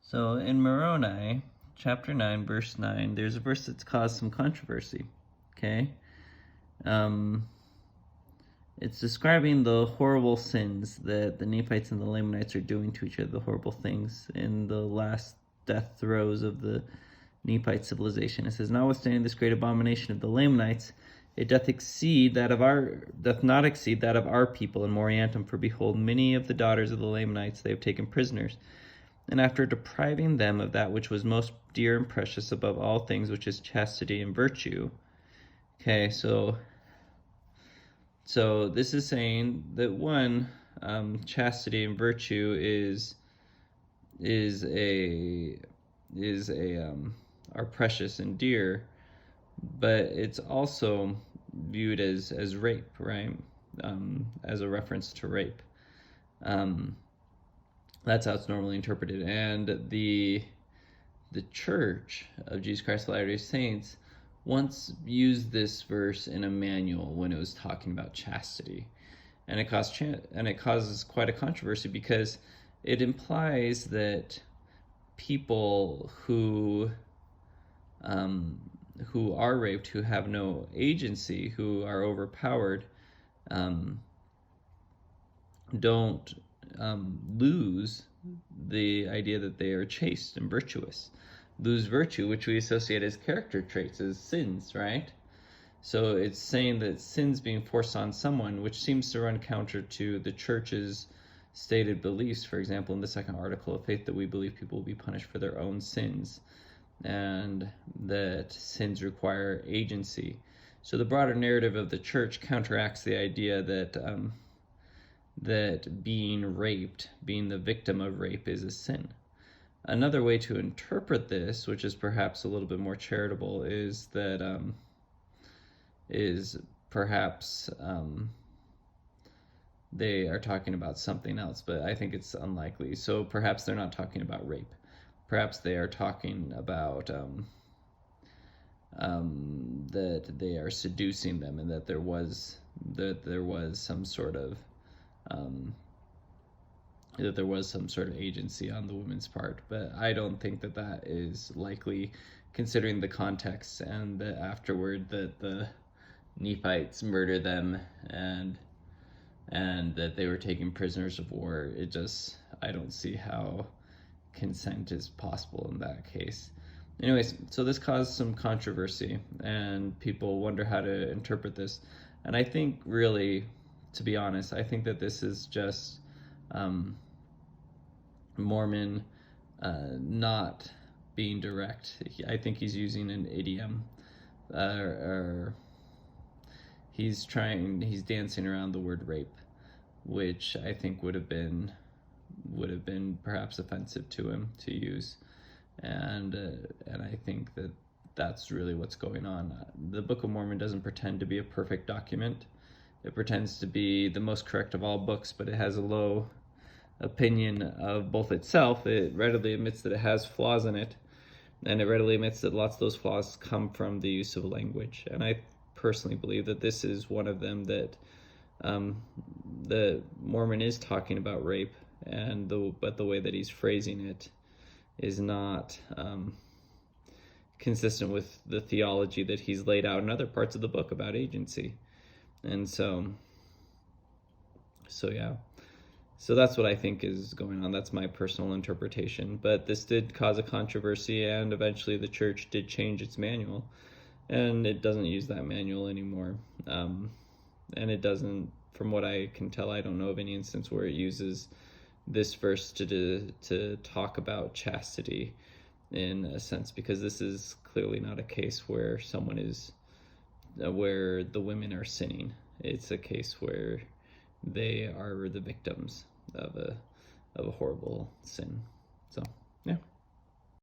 So in Moroni, chapter 9, verse 9, there's a verse that's caused some controversy. Okay? It's describing the horrible sins that the Nephites and the Lamanites are doing to each other, the horrible things in the last death throes of the Nephite civilization. It says, notwithstanding this great abomination of the Lamanites, it doth not exceed that of our people in Moriantum, for behold, many of the daughters of the Lamanites they have taken prisoners. And after depriving them of that which was most dear and precious above all things, which is chastity and virtue. Okay, so this is saying that one, chastity and virtue are precious and dear, but it's also viewed as rape, right? As a reference to rape. That's how it's normally interpreted. And the Church of Jesus Christ of Latter-day Saints once used this verse in a manual when it was talking about chastity. And it causes quite a controversy because it implies that people who are raped, who have no agency, who are overpowered, don't lose the idea that they are chaste and virtuous, lose virtue, which we associate as character traits, as sins, right? So it's saying that sin's being forced on someone, which seems to run counter to the church's stated beliefs. For example, in the second article of faith, that we believe people will be punished for their own sins, and that sins require agency. So the broader narrative of the church counteracts the idea that that being raped, being the victim of rape, is a sin. Another way to interpret this, which is perhaps a little bit more charitable, is that perhaps they are talking about something else, but I think it's unlikely. So perhaps they're not talking about rape. Perhaps they are talking about that they are seducing them, and that there was some sort of agency on the woman's part. But I don't think that is likely, considering the context and that afterward that the Nephites murder them and that they were taking prisoners of war. I don't see how consent is possible in that case. Anyways, so this caused some controversy, and people wonder how to interpret this. And I think, really, to be honest, I think that this is just Mormon not being direct. I think he's using an idiom, or he's dancing around the word rape, which I think would have been perhaps offensive to him to use, and I think that that's really what's going on. The Book of Mormon doesn't pretend to be a perfect document. It pretends to be the most correct of all books, but it has a low opinion of both itself. It readily admits that it has flaws in it, and it readily admits that lots of those flaws come from the use of language. And I personally believe that this is one of them, that the Mormon is talking about rape, but the way that he's phrasing it is not consistent with the theology that he's laid out in other parts of the book about agency. And so yeah. So that's what I think is going on. That's my personal interpretation. But this did cause a controversy, and eventually the church did change its manual, and it doesn't use that manual anymore. And it doesn't, from what I can tell, I don't know of any instance where it uses this verse to talk about chastity in a sense, because this is clearly not a case where where the women are sinning. It's a case where they are the victims of a horrible sin.